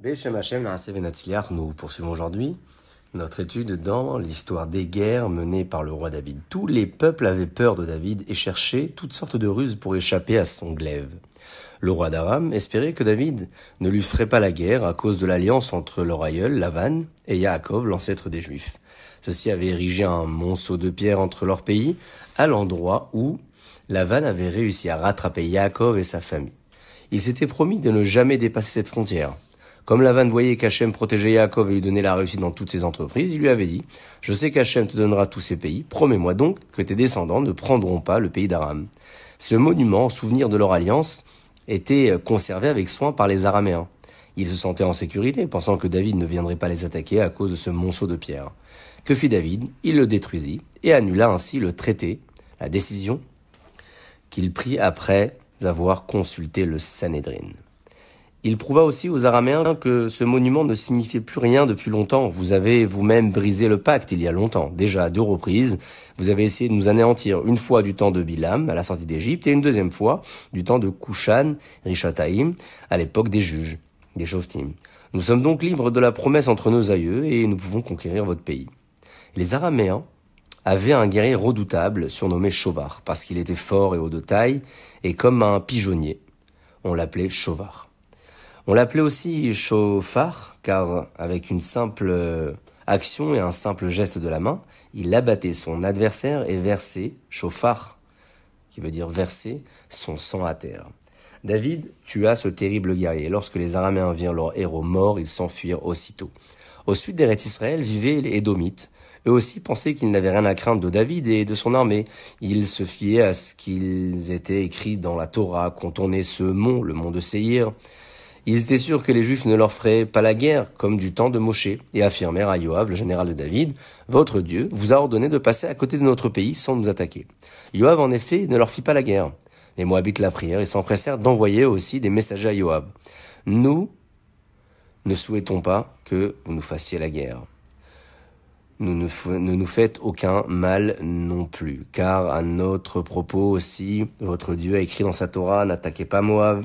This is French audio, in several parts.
Beshem Hashem, Naaseh Venatzliach, nous poursuivons aujourd'hui notre étude dans l'histoire des guerres menées par le roi David. Tous les peuples avaient peur de David et cherchaient toutes sortes de ruses pour échapper à son glaive. Le roi d'Aram espérait que David ne lui ferait pas la guerre à cause de l'alliance entre leur aïeul, Lavan, et Yaakov, l'ancêtre des Juifs. Ceux-ci avaient érigé un monceau de pierre entre leurs pays, à l'endroit où Lavan avait réussi à rattraper Yaakov et sa famille. Il s'était promis de ne jamais dépasser cette frontière. Comme Lavan voyait qu'Hachem protégeait Yaakov et lui donnait la réussite dans toutes ses entreprises, il lui avait dit « Je sais qu'Hachem te donnera tous ces pays, promets-moi donc que tes descendants ne prendront pas le pays d'Aram. » Ce monument, en souvenir de leur alliance, était conservé avec soin par les Araméens. Ils se sentaient en sécurité, pensant que David ne viendrait pas les attaquer à cause de ce monceau de pierre. Que fit David? Il le détruisit et annula ainsi le traité, la décision qu'il prit après avoir consulté le Sanhédrin. Il prouva aussi aux Araméens que ce monument ne signifiait plus rien depuis longtemps. Vous avez vous-même brisé le pacte il y a longtemps. Déjà à 2 reprises, vous avez essayé de nous anéantir, une fois du temps de Bilam, à la sortie d'Égypte, et une deuxième fois du temps de Kushan, Rishataim, à l'époque des juges, des Shoftim. Nous sommes donc libres de la promesse entre nos aïeux et nous pouvons conquérir votre pays. Les Araméens avaient un guerrier redoutable surnommé Shovar, parce qu'il était fort et haut de taille, et comme un pigeonnier, on l'appelait Shovar. On l'appelait aussi Shofar, car avec une simple action et un simple geste de la main, il abattait son adversaire et versait, Shofar, qui veut dire verser, son sang à terre. David tua ce terrible guerrier. Lorsque les Araméens virent leur héros mort, ils s'enfuirent aussitôt. Au sud d'Eretz Israël vivaient les Édomites. Eux aussi pensaient qu'ils n'avaient rien à craindre de David et de son armée. Ils se fiaient à ce qu'ils étaient écrits dans la Torah, contourner ce mont, le mont de Séhir. Ils étaient sûrs que les Juifs ne leur feraient pas la guerre, comme du temps de Moshe, et affirmèrent à Yoav, le général de David, « Votre Dieu vous a ordonné de passer à côté de notre pays sans nous attaquer. » Yoav, en effet, ne leur fit pas la guerre. Les Moabites l'apprirent et s'empressèrent d'envoyer aussi des messagers à Yoav. « Nous ne souhaitons pas que vous nous fassiez la guerre. Ne nous faites aucun mal non plus, car à notre propos aussi, votre Dieu a écrit dans sa Torah, n'attaquez pas Moab. »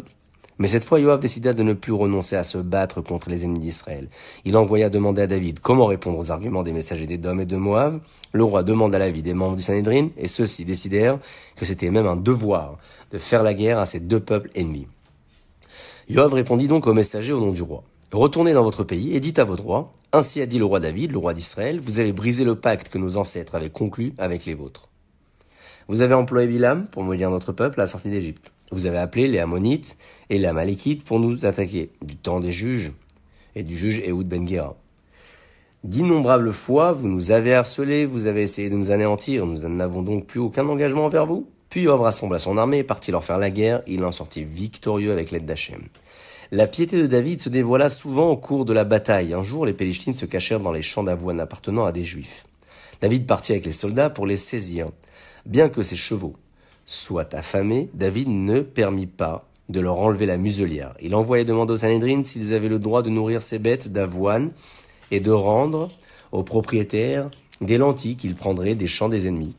Mais cette fois, Yoav décida de ne plus renoncer à se battre contre les ennemis d'Israël. Il envoya demander à David comment répondre aux arguments des messagers d'Édom et de Moab. Le roi demanda l'avis des membres du Sanhédrin, et ceux-ci décidèrent que c'était même un devoir de faire la guerre à ces 2 peuples ennemis. Yoav répondit donc aux messagers au nom du roi. « Retournez dans votre pays et dites à votre roi, ainsi a dit le roi David, le roi d'Israël, vous avez brisé le pacte que nos ancêtres avaient conclu avec les vôtres. Vous avez employé Bilam pour maudire notre peuple à la sortie d'Égypte. Vous avez appelé les Ammonites et les Amalekites pour nous attaquer, du temps des juges et du juge Ehud ben Gera. D'innombrables fois, vous nous avez harcelés, vous avez essayé de nous anéantir, nous n'avons donc plus aucun engagement envers vous. » Puis Yoav rassembla son armée et partit leur faire la guerre, il en sortit victorieux avec l'aide d'Hachem. La piété de David se dévoila souvent au cours de la bataille. Un jour, les Pélishtim se cachèrent dans les champs d'avoine appartenant à des Juifs. David partit avec les soldats pour les saisir. Bien que ses chevaux soient affamés, David ne permit pas de leur enlever la muselière. Il envoya demander au Sanhédrin s'ils avaient le droit de nourrir ces bêtes d'avoine et de rendre aux propriétaires des lentilles qu'ils prendraient des champs des ennemis.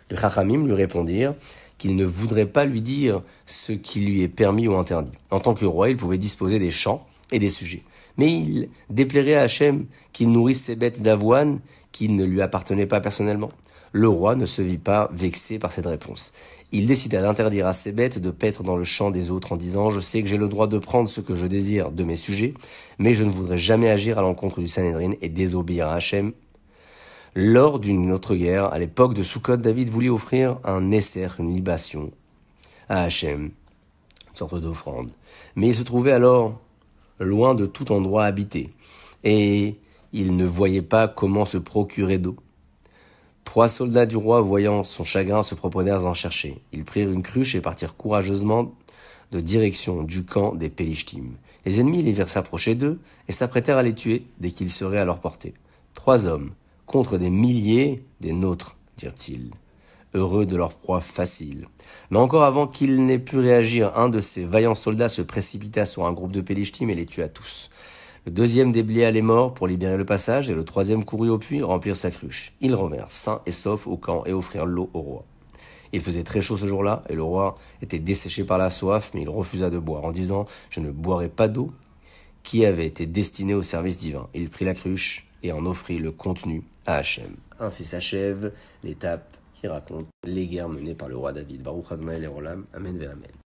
Les Chachamim lui répondirent qu'il ne voudrait pas lui dire ce qui lui est permis ou interdit. En tant que roi, il pouvait disposer des champs et des sujets. Mais il déplairait à Hachem qu'il nourrisse ces bêtes d'avoine qui ne lui appartenaient pas personnellement. Le roi ne se vit pas vexé par cette réponse. Il décida d'interdire à ses bêtes de paître dans le champ des autres en disant « Je sais que j'ai le droit de prendre ce que je désire de mes sujets, mais je ne voudrais jamais agir à l'encontre du Sanhédrin et désobéir à Hachem. » Lors d'une autre guerre, à l'époque de Sukkot, David voulut offrir un nesser, une libation, à Hachem, une sorte d'offrande. Mais il se trouvait alors loin de tout endroit habité, et il ne voyait pas comment se procurer d'eau. 3 soldats du roi, voyant son chagrin, se proposèrent d'en chercher. Ils prirent une cruche et partirent courageusement de direction du camp des Pélishtim. Les ennemis les virent s'approcher d'eux et s'apprêtèrent à les tuer dès qu'ils seraient à leur portée. 3 hommes contre des milliers des nôtres, dirent-ils, heureux de leur proie facile. Mais encore avant qu'ils n'aient pu réagir, un de ces vaillants soldats se précipita sur un groupe de Pélishtim et les tua tous. Le 2e déblia les morts pour libérer le passage et le 3e courut au puits remplir sa cruche. Ils revinrent sains et saufs au camp et offrirent l'eau au roi. Il faisait très chaud ce jour-là et le roi était desséché par la soif, mais il refusa de boire en disant « Je ne boirai pas d'eau qui avait été destiné au service divin. Il prit la cruche et en offrit le contenu à Hachem. Ainsi s'achève l'étape qui raconte les guerres menées par le roi David. Baruch Adonai Le'olam. Amen ve Amen.